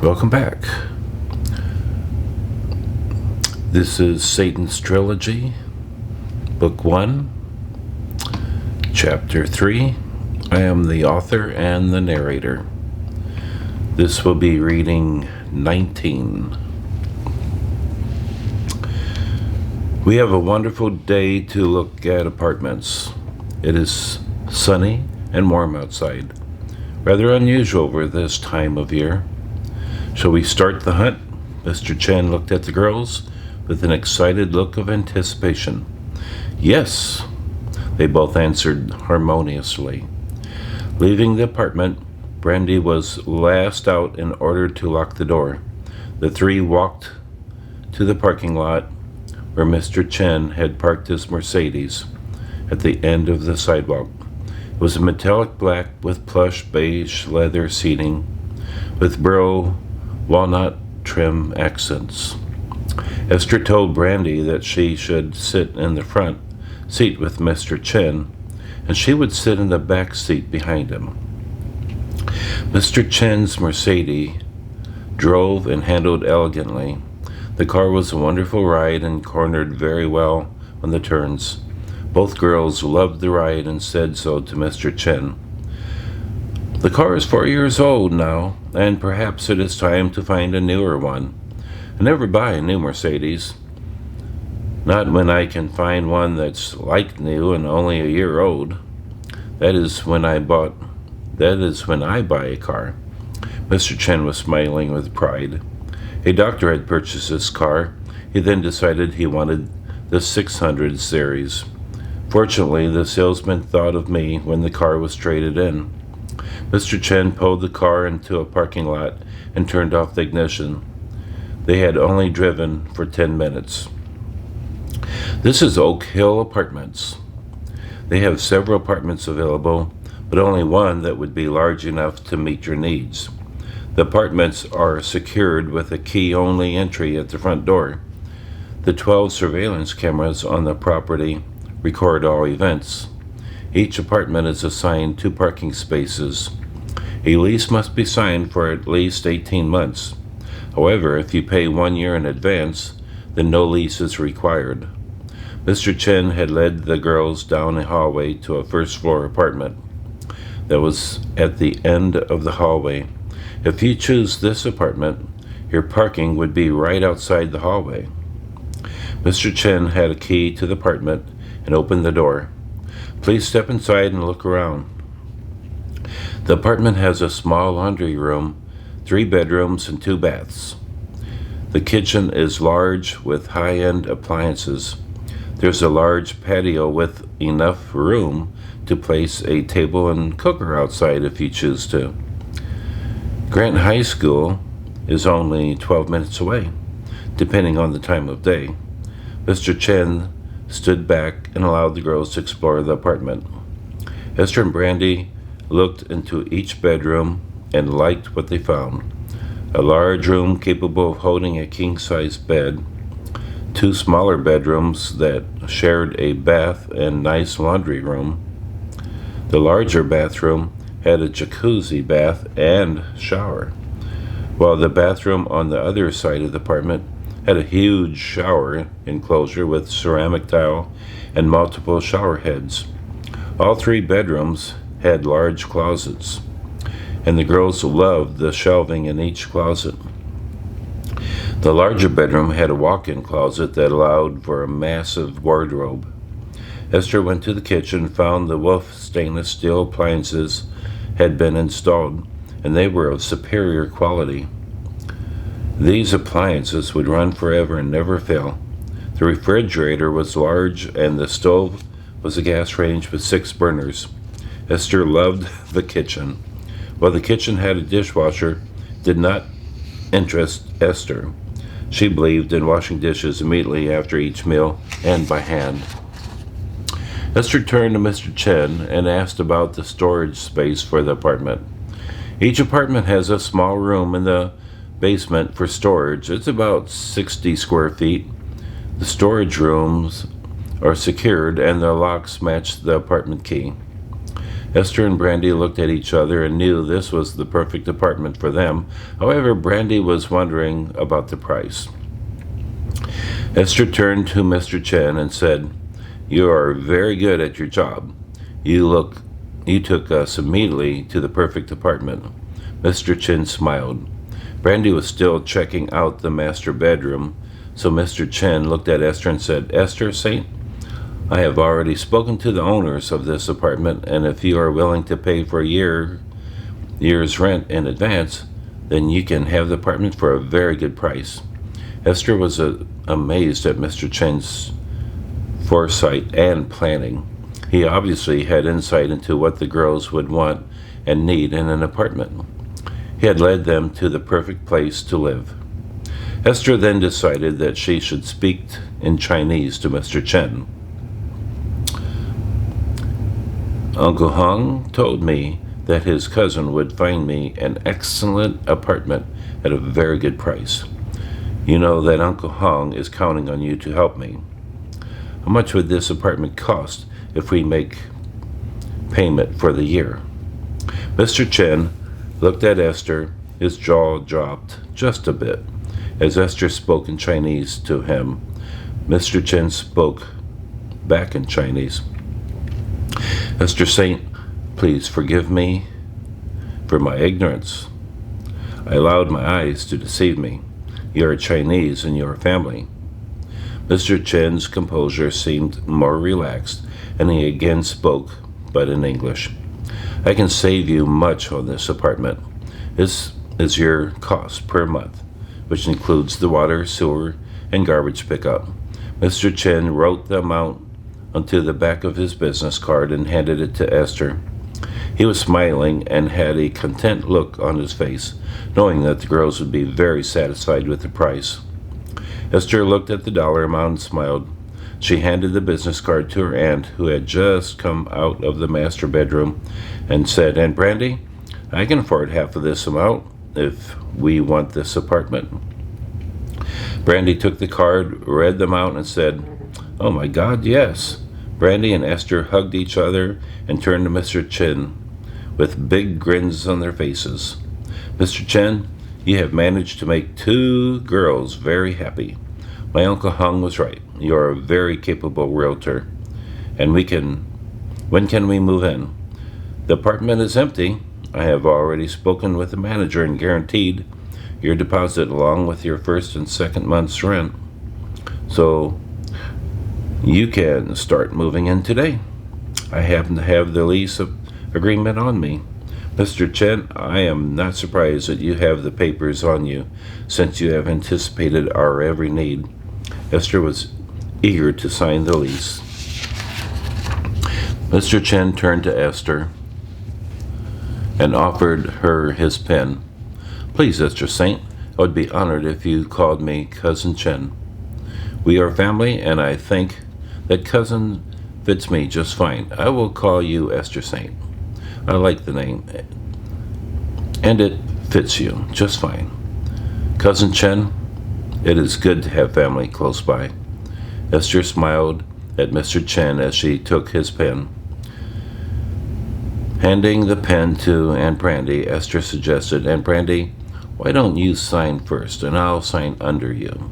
Welcome back. This is Satan's Trilogy, Book 1, Chapter 3. I am the author and the narrator. This will be reading 19. We have a wonderful day to look at apartments. It is sunny and warm outside, rather unusual for this time of year. Shall we start the hunt? Mr. Chen looked at the girls with an excited look of anticipation. Yes, they both answered harmoniously. Leaving the apartment, Brandy was last out in order to lock the door. The three walked to the parking lot where Mr. Chen had parked his Mercedes at the end of the sidewalk. It was a metallic black with plush beige leather seating with burl walnut trim accents. Esther told Brandy that she should sit in the front seat with Mr. Chen, and she would sit in the back seat behind him. Mr. Chen's Mercedes drove and handled elegantly. The car was a wonderful ride and cornered very well on the turns. Both girls loved the ride and said so to Mr. Chen. The car is 4 years old now, and perhaps it is time to find a newer one. I never buy a new Mercedes. Not when I can find one that's like new and only a year old. That is when I buy a car. Mr. Chen was smiling with pride. A doctor had purchased this car. He then decided he wanted the 600 series. Fortunately, the salesman thought of me when the car was traded in. Mr. Chen pulled the car into a parking lot and turned off the ignition. They had only driven for 10 minutes. This is Oak Hill Apartments. They have several apartments available, but only one that would be large enough to meet your needs. The apartments are secured with a key-only entry at the front door. The 12 surveillance cameras on the property record all events. Each apartment is assigned 2 parking spaces. A lease must be signed for at least 18 months. However, if you pay 1 year in advance, then no lease is required. Mr. Chen had led the girls down a hallway to a first-floor apartment that was at the end of the hallway. If you choose this apartment, your parking would be right outside the hallway. Mr. Chen had a key to the apartment and opened the door. Please step inside and look around. The apartment has a small laundry room, 3 bedrooms, and 2 baths. The kitchen is large with high-end appliances. There's a large patio with enough room to place a table and cooker outside if you choose to. Grant High School is only 12 minutes away, depending on the time of day. Mr. Chen stood back and allowed the girls to explore the apartment. Esther and Brandy looked into each bedroom and liked what they found. A large room capable of holding a king-size bed, 2 smaller bedrooms that shared a bath and nice laundry room. The larger bathroom had a jacuzzi bath and shower, while the bathroom on the other side of the apartment had a huge shower enclosure with ceramic tile and multiple shower heads. All 3 bedrooms had large closets, and the girls loved the shelving in each closet. The larger bedroom had a walk-in closet that allowed for a massive wardrobe. Esther went to the kitchen and found the Wolf stainless steel appliances had been installed, and they were of superior quality. These appliances would run forever and never fail. The refrigerator was large, and the stove was a gas range with 6 burners. Esther loved the kitchen. While the kitchen had a dishwasher, it did not interest Esther. She believed in washing dishes immediately after each meal and by hand. Esther turned to Mr. Chen and asked about the storage space for the apartment. Each apartment has a small room in the basement for storage. It's about 60 square feet. The storage rooms are secured and the locks match the apartment key. Esther and Brandy looked at each other and knew this was the perfect apartment for them. However, Brandy was wondering about the price. Esther turned to Mr. Chen and said, "You are very good at your job. You took us immediately to the perfect apartment." Mr. Chen smiled. Brandy was still checking out the master bedroom, so Mr. Chen looked at Esther and said, "Esther Saint, I have already spoken to the owners of this apartment, and if you are willing to pay for a year's rent in advance, then you can have the apartment for a very good price." Esther was amazed at Mr. Chen's foresight and planning. He obviously had insight into what the girls would want and need in an apartment. He had led them to the perfect place to live. Esther then decided that she should speak in Chinese to Mr. Chen. "Uncle Hung told me that his cousin would find me an excellent apartment at a very good price. You know that Uncle Hung is counting on you to help me. How much would this apartment cost if we make payment for the year?" Mr. Chen looked at Esther. His jaw dropped just a bit. As Esther spoke in Chinese to him, Mr. Chen spoke back in Chinese. "Esther Saint, please forgive me for my ignorance. I allowed my eyes to deceive me. You are Chinese and you are family." Mr. Chen's composure seemed more relaxed, and he again spoke, but in English. "I can save you much on this apartment. This is your cost per month, which includes the water, sewer, and garbage pickup." Mr. Chen wrote the amount onto the back of his business card and handed it to Esther. He was smiling and had a content look on his face, knowing that the girls would be very satisfied with the price. Esther looked at the dollar amount and smiled. She handed the business card to her aunt, who had just come out of the master bedroom, and said, "Aunt Brandy, I can afford half of this amount if we want this apartment." Brandy took the card, read the amount, and said, "Oh my God, yes." Brandy and Esther hugged each other and turned to Mr. Chen with big grins on their faces. "Mr. Chen, you have managed to make two girls very happy. My Uncle Hung was right. You are a very capable realtor. And when can we move in?" "The apartment is empty. I have already spoken with the manager and guaranteed your deposit along with your first and second month's rent. So you can start moving in today. I happen to have the lease agreement on me. Mr. Chen, I am not surprised that you have the papers on you, since you have anticipated our every need." Esther was eager to sign the lease. Mr. Chen turned to Esther and offered her his pen. "Please, Esther Saint, I would be honored if you called me Cousin Chen. We are family, and I think that cousin fits me just fine. I will call you Esther Saint. I like the name, and it fits you just fine. Cousin Chen, it is good to have family close by." Esther smiled at Mr. Chen as she took his pen. Handing the pen to Aunt Brandy, Esther suggested, "Aunt Brandy, why don't you sign first, and I'll sign under you?"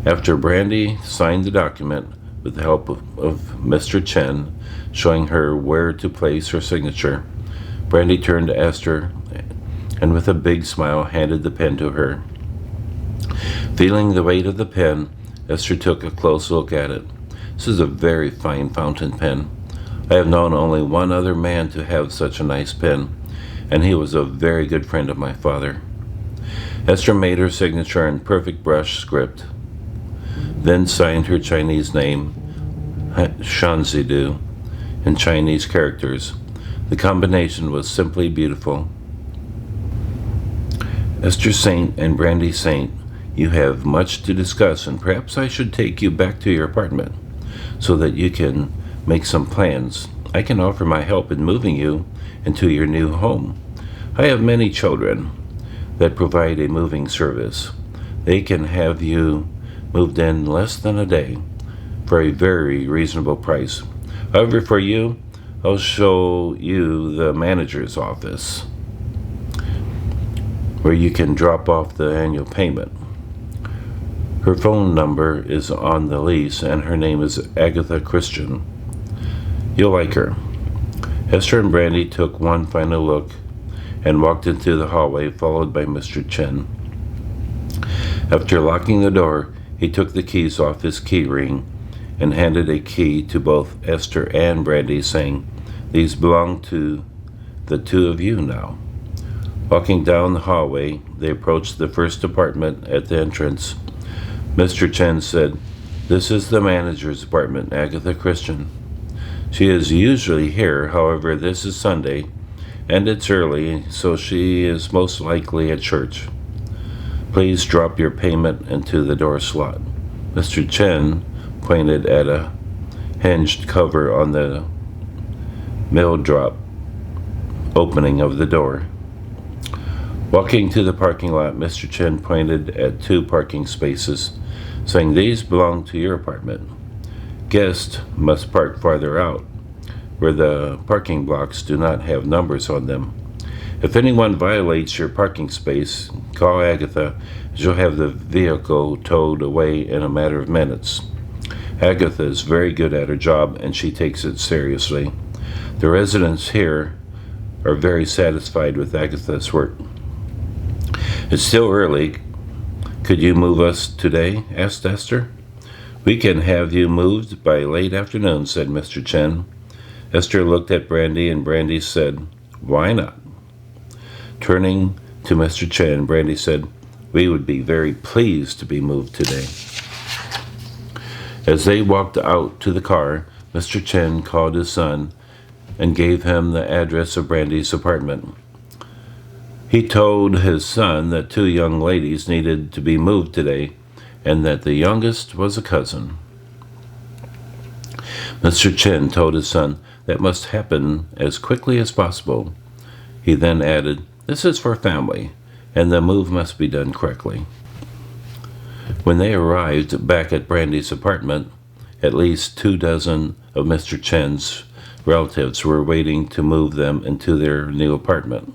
After Brandy signed the document with the help of Mr. Chen, showing her where to place her signature, Brandy turned to Esther and with a big smile handed the pen to her. Feeling the weight of the pen, Esther took a close look at it. "This is a very fine fountain pen. I have known only one other man to have such a nice pen, and he was a very good friend of my father." Esther made her signature in perfect brush script, then signed her Chinese name, Shanzidu, in Chinese characters. The combination was simply beautiful. "Esther Saint and Brandy Saint, you have much to discuss, and perhaps I should take you back to your apartment so that you can make some plans. I can offer my help in moving you into your new home. I have many children that provide a moving service. They can have you moved in less than a day for a very reasonable price. However, for you, I'll show you the manager's office where you can drop off the annual payment. Her phone number is on the lease, and her name is Agatha Christian. You'll like her." Esther and Brandy took one final look and walked into the hallway, followed by Mr. Chen. After locking the door, he took the keys off his key ring and handed a key to both Esther and Brandy, saying, "These belong to the two of you now." Walking down the hallway, they approached the first apartment. At the entrance, Mr. Chen said, "This is the manager's apartment, Agatha Christian. She is usually here, however, this is Sunday, and it's early, so she is most likely at church. Please drop your payment into the door slot." Mr. Chen pointed at a hinged cover on the mail drop opening of the door. Walking to the parking lot, Mr. Chen pointed at two parking spaces, saying, "These belong to your apartment. Guests must park farther out, where the parking blocks do not have numbers on them. If anyone violates your parking space, call Agatha. She'll have the vehicle towed away in a matter of minutes. Agatha is very good at her job, and she takes it seriously. The residents here are very satisfied with Agatha's work." "It's still early. Could you move us today?" asked Esther. "We can have you moved by late afternoon," said Mr. Chen. Esther looked at Brandy, and Brandy said, "Why not?" Turning to Mr. Chen, Brandy said, "We would be very pleased to be moved today." As they walked out to the car, Mr. Chen called his son and gave him the address of Brandy's apartment. He told his son that two young ladies needed to be moved today, and that the youngest was a cousin. Mr. Chen told his son that must happen as quickly as possible. He then added, "This is for family, and the move must be done quickly." When they arrived back at Brandy's apartment, at least 24 of Mr. Chen's relatives were waiting to move them into their new apartment.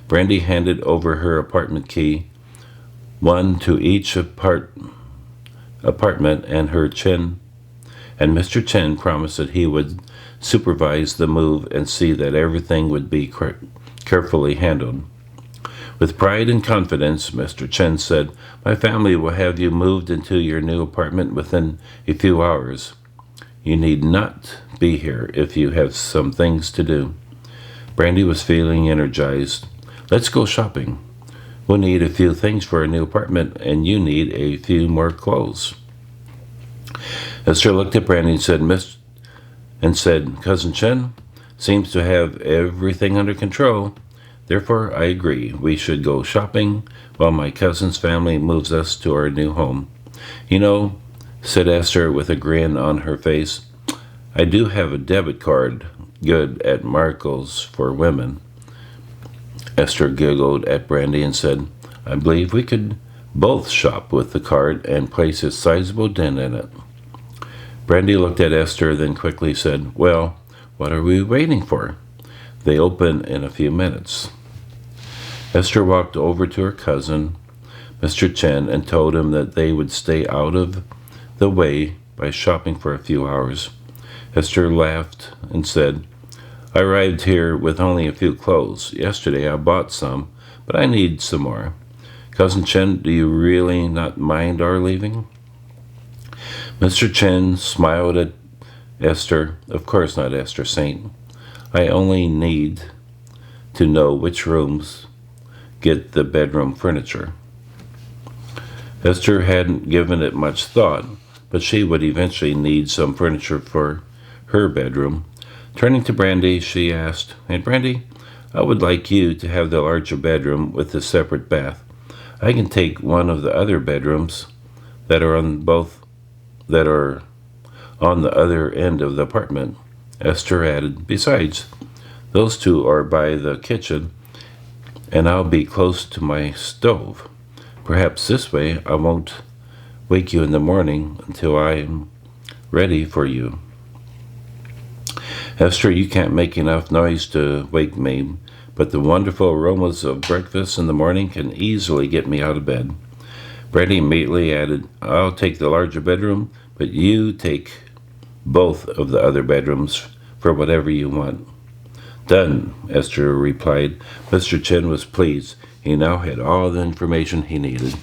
Brandy handed over her apartment key, one to each apartment, and Mr. Chen promised that he would supervise the move and see that everything would be carefully handled. With pride and confidence, Mr. Chen said, "My family will have you moved into your new apartment within a few hours. You need not be here if you have some things to do." Brandy was feeling energized. "Let's go shopping. We'll need a few things for a new apartment, and you need a few more clothes." Esther looked at Brandy and said, "Cousin Chen seems to have everything under control. Therefore, I agree. We should go shopping while my cousin's family moves us to our new home. You know," said Esther with a grin on her face, "I do have a debit card good at Markle's for women." Esther giggled at Brandy and said, "I believe we could both shop with the card and place a sizable dent in it." Brandy looked at Esther, then quickly said, "Well, what are we waiting for? They open in a few minutes." Esther walked over to her cousin, Mr. Chen, and told him that they would stay out of the way by shopping for a few hours. Esther laughed and said, "I arrived here with only a few clothes. Yesterday I bought some, but I need some more. Cousin Chen, do you really not mind our leaving?" Mr. Chen smiled at Esther. "Of course not, Esther Saint. I only need to know which rooms get the bedroom furniture." Esther hadn't given it much thought, but she would eventually need some furniture for her bedroom. Turning to Brandy, she asked, "Hey, Brandy, I would like you to have the larger bedroom with a separate bath. I can take one of the other bedrooms that are on the other end of the apartment." Esther added, "Besides, those two are by the kitchen, and I'll be close to my stove. Perhaps this way I won't wake you in the morning until I am ready for you." Esther, you can't make enough noise to wake me, but the wonderful aromas of breakfast in the morning can easily get me out of bed. Brandy immediately added, I'll take the larger bedroom, but you take both of the other bedrooms for whatever you want. Done, Esther replied. Mr. Chen was pleased. He now had all the information he needed.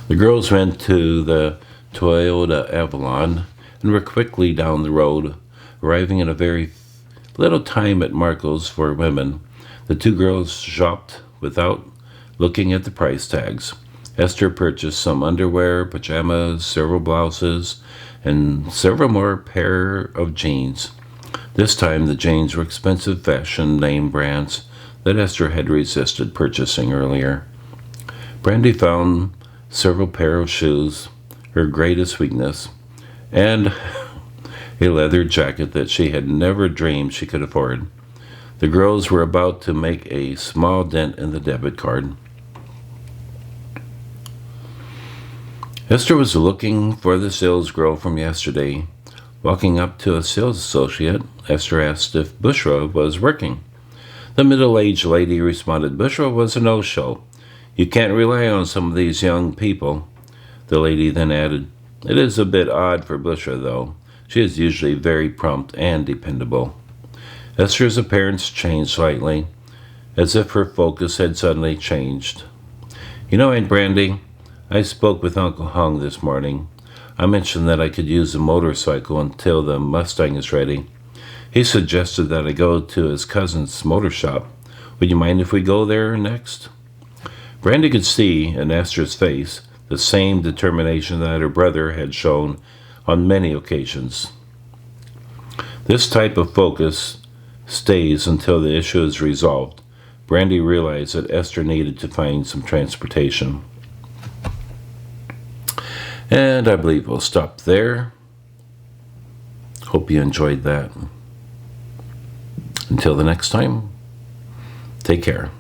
The girls went to the Toyota Avalon and were quickly down the road, arriving in a very little time at Marco's for women. The two girls shopped without looking at the price tags. Esther purchased some underwear, pajamas, several blouses, and several more pair of jeans. This time the jeans were expensive fashion name brands that Esther had resisted purchasing earlier. Brandy found several pair of shoes, her greatest weakness, and a leather jacket that she had never dreamed she could afford. The girls were about to make a small dent in the debit card. Esther was looking for the sales girl from yesterday. Walking up to a sales associate, Esther asked if Bushra was working. The middle-aged lady responded, Bushra was a no-show. You can't rely on some of these young people. The lady then added, It is a bit odd for Bushra, though. She is usually very prompt and dependable. Esther's appearance changed slightly, as if her focus had suddenly changed. You know, Aunt Brandy, I spoke with Uncle Hung this morning. I mentioned that I could use a motorcycle until the Mustang is ready. He suggested that I go to his cousin's motor shop. Would you mind if we go there next? Brandy could see in Esther's face the same determination that her brother had shown on many occasions. This type of focus stays until the issue is resolved. Brandy realized that Esther needed to find some transportation. And I believe we'll stop there. Hope you enjoyed that. Until the next time, take care.